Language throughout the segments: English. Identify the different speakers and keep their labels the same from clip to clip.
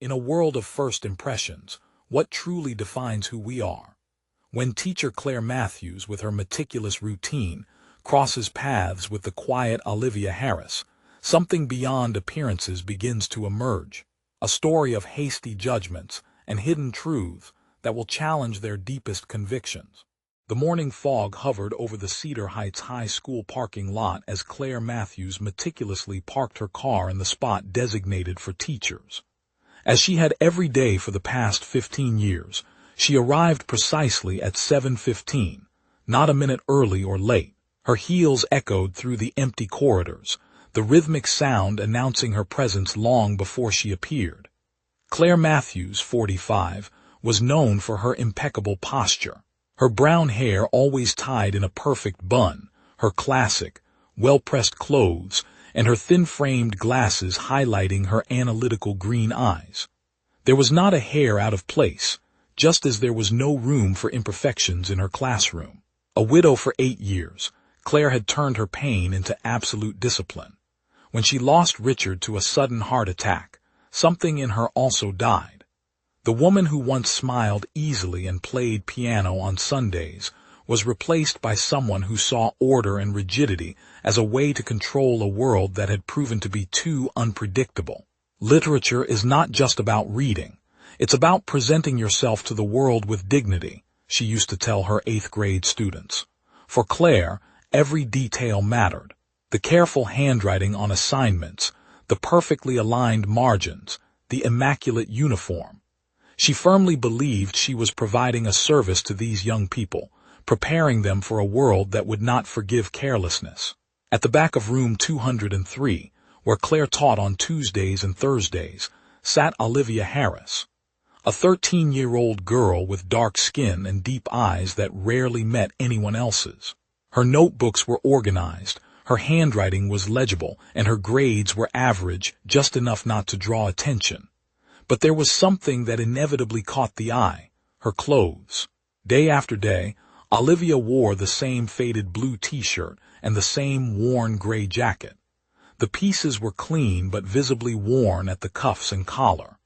Speaker 1: In a world of first impressions, what truly defines who we are? When teacher Claire Matthews, with her meticulous routine, crosses paths with the quiet Olivia Harris, something beyond appearances begins to emerge. A story of hasty judgments and hidden truths that will challenge their deepest convictions. The morning fog hovered over the Cedar Heights High School parking lot as Claire Matthews meticulously parked her car in the spot designated for teachers. As she had every day for the past 15 years, she arrived precisely at 7:15, not a minute early or late. Her heels echoed through the empty corridors, the rhythmic sound announcing her presence long before she appeared. Claire Matthews, 45, was known for her impeccable posture. Her brown hair always tied in a perfect bun, her classic, well-pressed clothes, and her thin-framed glasses highlighting her analytical green eyes. There was not a hair out of place, just as there was no room for imperfections in her classroom. A widow for 8 years, Claire had turned her pain into absolute discipline. When she lost Richard to a sudden heart attack, something in her also died. The woman who once smiled easily and played piano on Sundays was replaced by someone who saw order and rigidity as a way to control a world that had proven to be too unpredictable. Literature is not just about reading. It's about presenting yourself to the world with dignity, she used to tell her 8th grade students. For Claire, every detail mattered. The careful handwriting on assignments, the perfectly aligned margins, the immaculate uniform. She firmly believed she was providing a service to these young people, preparing them for a world that would not forgive carelessness. At the back of room 203, where Claire taught on Tuesdays and Thursdays, sat Olivia Harris, a 13-year-old girl with dark skin and deep eyes that rarely met anyone else's. Her notebooks were organized, her handwriting was legible, and her grades were average, just enough not to draw attention. But there was something that inevitably caught the eye: her clothes. Day after day, Olivia wore the same faded blue t-shirt and the same worn gray jacket. The pieces were clean but visibly worn at the cuffs and collar.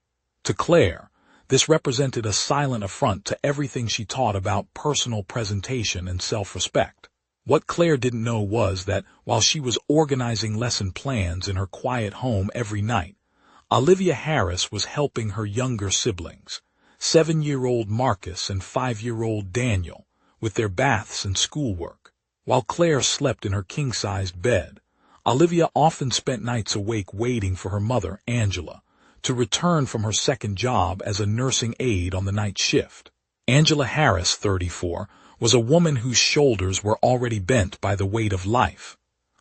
Speaker 1: To Claire, this represented a silent affront to everything she taught about personal presentation and self-respect. What Claire didn't know was that while she was organizing lesson plans in her quiet home every night, Olivia Harris was helping her younger siblings, 7-year-old Marcus and 5-year-old Daniel, with their baths and schoolwork. While Claire slept in her king-sized bed, Olivia often spent nights awake waiting for her mother, Angela, to return from her second job as a nursing aide on the night shift. Angela Harris, 34, was a woman whose shoulders were already bent by the weight of life.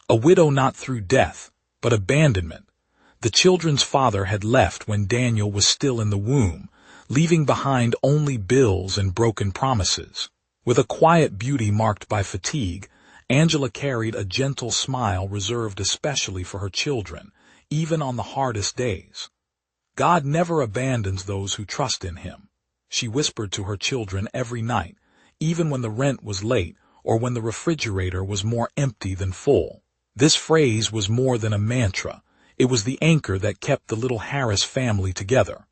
Speaker 1: A widow not through death, but abandonment. The children's father had left when Daniel was still in the womb, leaving behind only bills and broken promises. With a quiet beauty marked by fatigue, Angela carried a gentle smile reserved especially for her children, even on the hardest days. God never abandons those who trust in him, she whispered to her children every night, even when the rent was late or when the refrigerator was more empty than full. This phrase was more than a mantra. It was the anchor that kept the little Harris family together.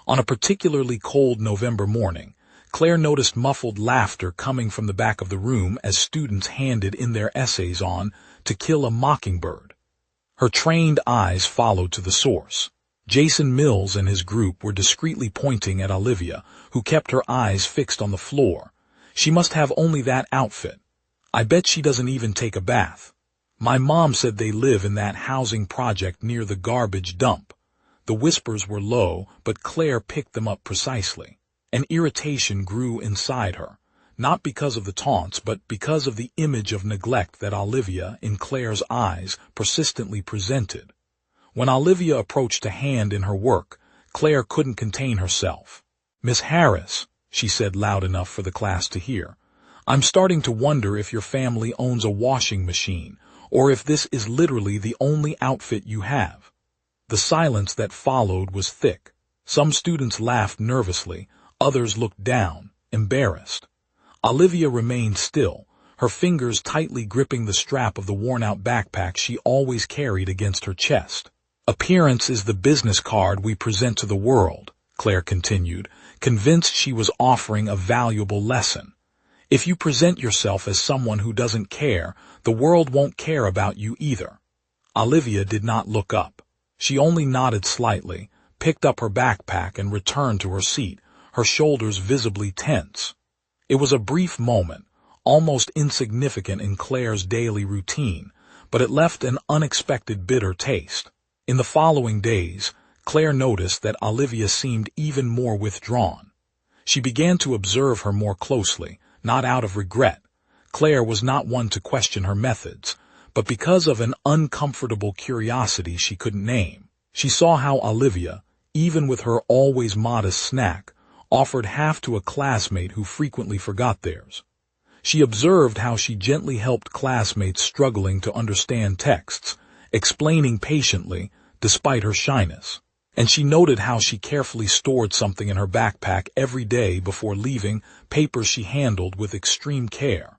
Speaker 1: On a particularly cold November morning, Claire noticed muffled laughter coming from the back of the room as students handed in their essays on To Kill a Mockingbird. Her trained eyes followed to the source. Jason Mills and his group were discreetly pointing at Olivia, who kept her eyes fixed on the floor. She must have only that outfit. I bet she doesn't even take a bath. My mom said they live in that housing project near the garbage dump. The whispers were low, but Claire picked them up precisely. An irritation grew inside her, not because of the taunts, but because of the image of neglect that Olivia, in Claire's eyes, persistently presented. When Olivia approached a hand in her work, Claire couldn't contain herself. "Miss Harris," she said loud enough for the class to hear, "I'm starting to wonder if your family owns a washing machine, or if this is literally the only outfit you have." The silence that followed was thick. Some students laughed nervously, others looked down, embarrassed. Olivia remained still, her fingers tightly gripping the strap of the worn-out backpack she always carried against her chest. Appearance is the business card we present to the world, Claire continued, convinced she was offering a valuable lesson. If you present yourself as someone who doesn't care, the world won't care about you either. Olivia did not look up. She only nodded slightly, picked up her backpack and returned to her seat, her shoulders visibly tense. It was a brief moment, almost insignificant in Claire's daily routine, but it left an unexpected bitter taste. In the following days, Claire noticed that Olivia seemed even more withdrawn. She began to observe her more closely, not out of regret. Claire was not one to question her methods, but because of an uncomfortable curiosity she couldn't name. She saw how Olivia, even with her always modest snack, offered half to a classmate who frequently forgot theirs. She observed how she gently helped classmates struggling to understand texts, explaining patiently, despite her shyness. And she noted how she carefully stored something in her backpack every day before leaving, papers she handled with extreme care.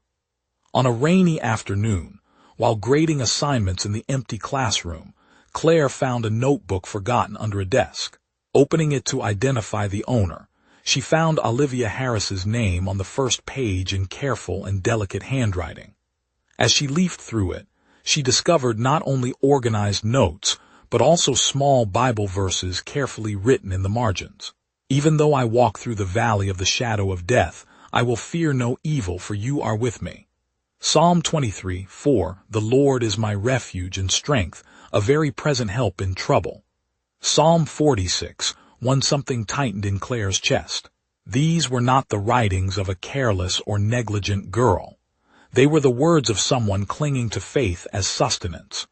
Speaker 1: On a rainy afternoon, while grading assignments in the empty classroom, Claire found a notebook forgotten under a desk. Opening it to identify the owner, she found Olivia Harris's name on the first page in careful and delicate handwriting. As she leafed through it, she discovered not only organized notes, but also small Bible verses carefully written in the margins. Even though I walk through the valley of the shadow of death, I will fear no evil, for you are with me. Psalm 23:4, the Lord is my refuge and strength, a very present help in trouble. Psalm 46:1, something tightened in Claire's chest. These were not the writings of a careless or negligent girl. They were the words of someone clinging to faith as sustenance.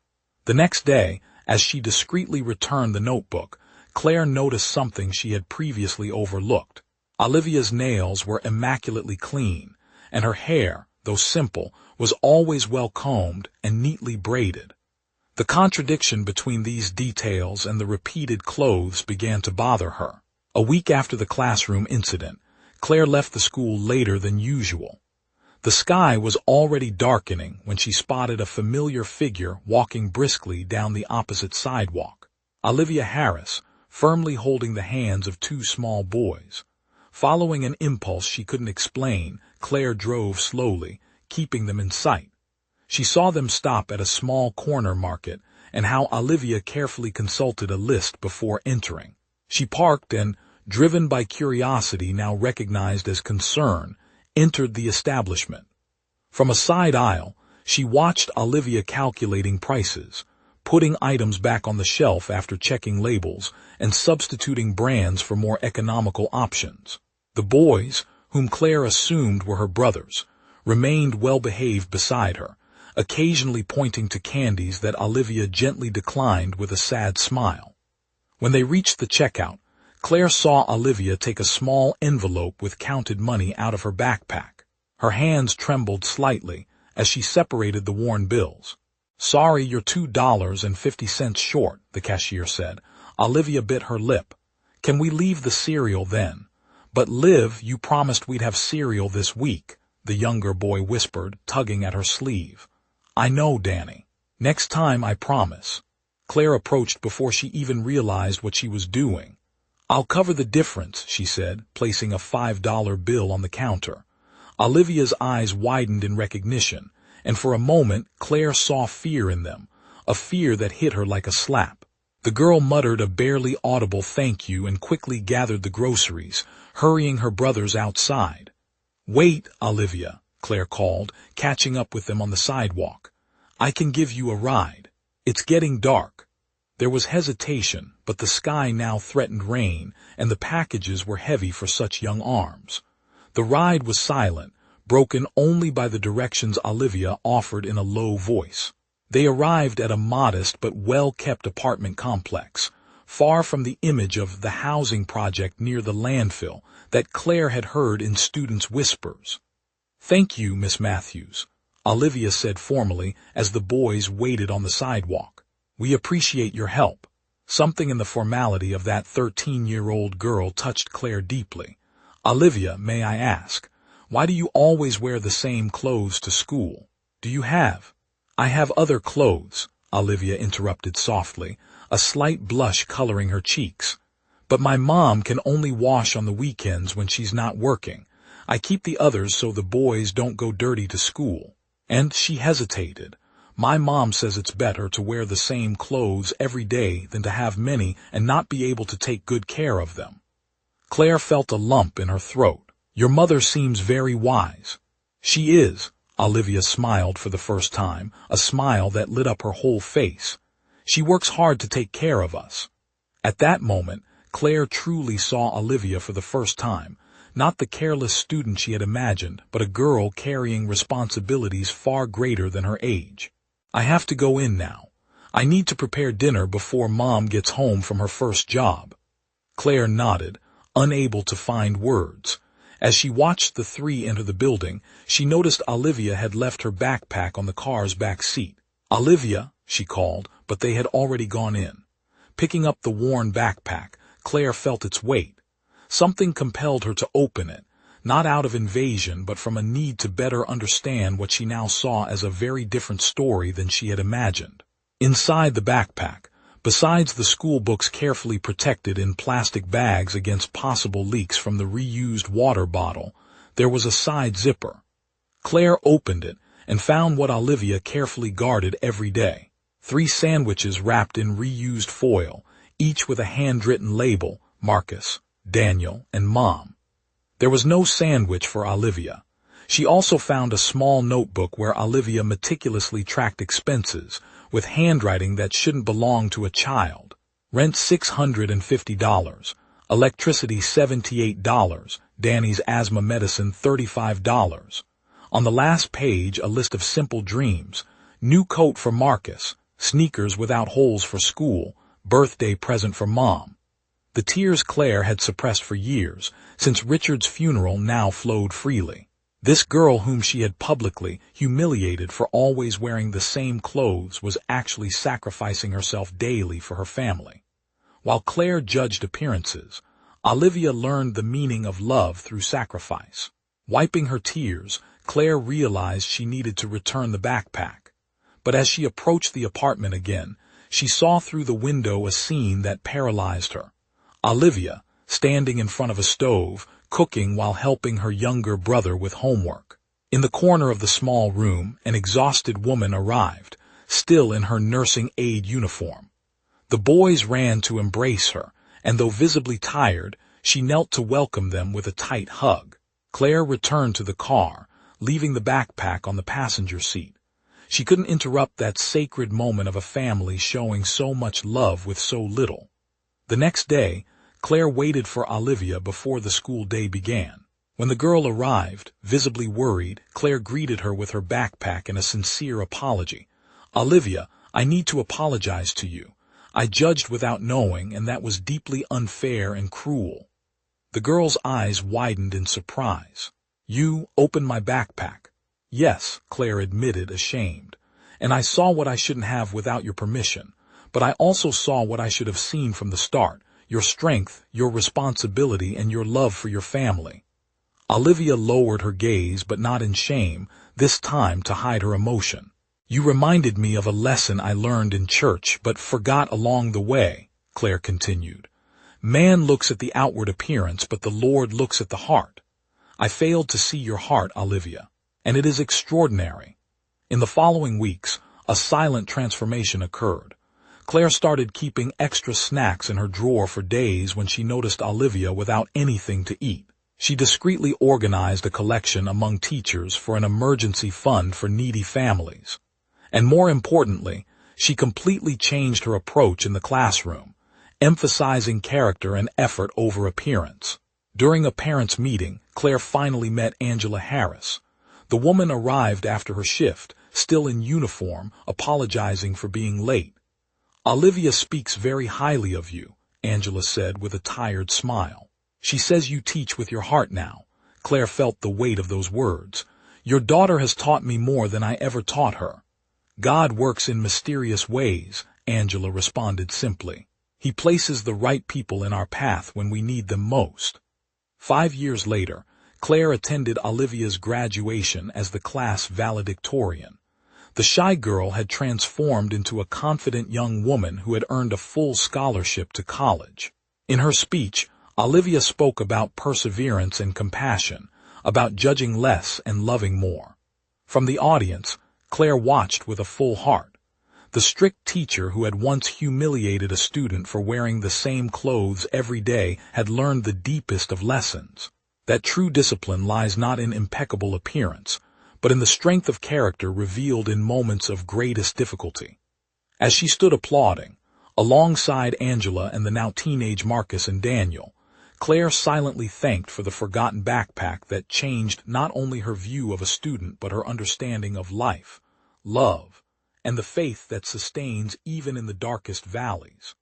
Speaker 1: The next day, as she discreetly returned the notebook, Claire noticed something she had previously overlooked. Olivia's nails were immaculately clean, and her hair, though simple, was always well combed and neatly braided. The contradiction between these details and the repeated clothes began to bother her. A week after the classroom incident, Claire left the school later than usual. The sky was already darkening when she spotted a familiar figure walking briskly down the opposite sidewalk. Olivia Harris, firmly holding the hands of two small boys. Following an impulse she couldn't explain, Claire drove slowly, keeping them in sight. She saw them stop at a small corner market and how Olivia carefully consulted a list before entering. She parked and, driven by curiosity now recognized as concern, entered the establishment. From a side aisle, she watched Olivia calculating prices, putting items back on the shelf after checking labels, and substituting brands for more economical options. The boys, whom Claire assumed were her brothers, remained well-behaved beside her, occasionally pointing to candies that Olivia gently declined with a sad smile. When they reached the checkout, Claire saw Olivia take a small envelope with counted money out of her backpack. Her hands trembled slightly as she separated the worn bills. "Sorry, you're $2.50 short," the cashier said. Olivia bit her lip. "Can we leave the cereal then?" "But Liv, you promised we'd have cereal this week," the younger boy whispered, tugging at her sleeve. "I know, Danny. Next time, I promise." Claire approached before she even realized what she was doing. "I'll cover the difference," she said, placing a $5 bill on the counter. Olivia's eyes widened in recognition, and for a moment Claire saw fear in them, a fear that hit her like a slap. The girl muttered a barely audible thank you and quickly gathered the groceries, hurrying her brothers outside. "Wait, Olivia," Claire called, catching up with them on the sidewalk. "I can give you a ride. It's getting dark." There was hesitation, but the sky now threatened rain, and the packages were heavy for such young arms. The ride was silent, broken only by the directions Olivia offered in a low voice. They arrived at a modest but well-kept apartment complex, far from the image of the housing project near the landfill that Claire had heard in students' whispers. "Thank you, Miss Matthews," Olivia said formally as the boys waited on the sidewalk. "We appreciate your help." Something in the formality of that 13-year-old girl touched Claire deeply. "Olivia, may I ask, why do you always wear the same clothes to school? Do you have—" "I have other clothes," Olivia interrupted softly, a slight blush coloring her cheeks. "But my mom can only wash on the weekends when she's not working. I keep the others so the boys don't go dirty to school." And she hesitated. "My mom says it's better to wear the same clothes every day than to have many and not be able to take good care of them." Claire felt a lump in her throat. "Your mother seems very wise." "She is." Olivia smiled for the first time, a smile that lit up her whole face. "She works hard to take care of us." At that moment, Claire truly saw Olivia for the first time, not the careless student she had imagined, but a girl carrying responsibilities far greater than her age. "I have to go in now. I need to prepare dinner before Mom gets home from her first job." Claire nodded, unable to find words. As she watched the three enter the building, she noticed Olivia had left her backpack on the car's back seat. "Olivia," she called, but they had already gone in. Picking up the worn backpack, Claire felt its weight. Something compelled her to open it, not out of invasion but from a need to better understand what she now saw as a very different story than she had imagined. Inside the backpack, besides the school books carefully protected in plastic bags against possible leaks from the reused water bottle, there was a side zipper. Claire opened it and found what Olivia carefully guarded every day: 3 sandwiches wrapped in reused foil, each with a handwritten label: Marcus, Daniel, and Mom. There was no sandwich for Olivia. She also found a small notebook where Olivia meticulously tracked expenses, with handwriting that shouldn't belong to a child. Rent $650, electricity $78, Danny's asthma medicine $35. On the last page, a list of simple dreams: new coat for Marcus, sneakers without holes for school, birthday present for Mom. The tears Claire had suppressed for years, since Richard's funeral, now flowed freely. This girl whom she had publicly humiliated for always wearing the same clothes was actually sacrificing herself daily for her family. While Claire judged appearances, Olivia learned the meaning of love through sacrifice. Wiping her tears, Claire realized she needed to return the backpack. But as she approached the apartment again, she saw through the window a scene that paralyzed her. Olivia, standing in front of a stove, cooking while helping her younger brother with homework. In the corner of the small room, an exhausted woman arrived, still in her nursing aide uniform. The boys ran to embrace her, and though visibly tired, she knelt to welcome them with a tight hug. Claire returned to the car, leaving the backpack on the passenger seat. She couldn't interrupt that sacred moment of a family showing so much love with so little. The next day, Claire waited for Olivia before the school day began. When the girl arrived, visibly worried, Claire greeted her with her backpack and a sincere apology. "Olivia, I need to apologize to you. I judged without knowing, and that was deeply unfair and cruel." The girl's eyes widened in surprise. "You opened my backpack?" "Yes," Claire admitted, ashamed. "And I saw what I shouldn't have without your permission. But I also saw what I should have seen from the start: your strength, your responsibility, and your love for your family." Olivia lowered her gaze, but not in shame, this time to hide her emotion. "You reminded me of a lesson I learned in church but forgot along the way," Claire continued. "Man looks at the outward appearance, but the Lord looks at the heart. I failed to see your heart, Olivia, and it is extraordinary." In the following weeks, a silent transformation occurred. Claire started keeping extra snacks in her drawer for days when she noticed Olivia without anything to eat. She discreetly organized a collection among teachers for an emergency fund for needy families. And more importantly, she completely changed her approach in the classroom, emphasizing character and effort over appearance. During a parents' meeting, Claire finally met Angela Harris. The woman arrived after her shift, still in uniform, apologizing for being late. "Olivia speaks very highly of you," Angela said with a tired smile. "She says you teach with your heart now." Claire felt the weight of those words. "Your daughter has taught me more than I ever taught her." "God works in mysterious ways," Angela responded simply. "He places the right people in our path when we need them most." 5 years later, Claire attended Olivia's graduation as the class valedictorian. The shy girl had transformed into a confident young woman who had earned a full scholarship to college. In her speech, Olivia spoke about perseverance and compassion, about judging less and loving more. From the audience, Claire watched with a full heart. The strict teacher who had once humiliated a student for wearing the same clothes every day had learned the deepest of lessons. That true discipline lies not in impeccable appearance, but in the strength of character revealed in moments of greatest difficulty. As she stood applauding, alongside Angela and the now teenage Marcus and Daniel, Claire silently thanked for the forgotten backpack that changed not only her view of a student but her understanding of life, love, and the faith that sustains even in the darkest valleys.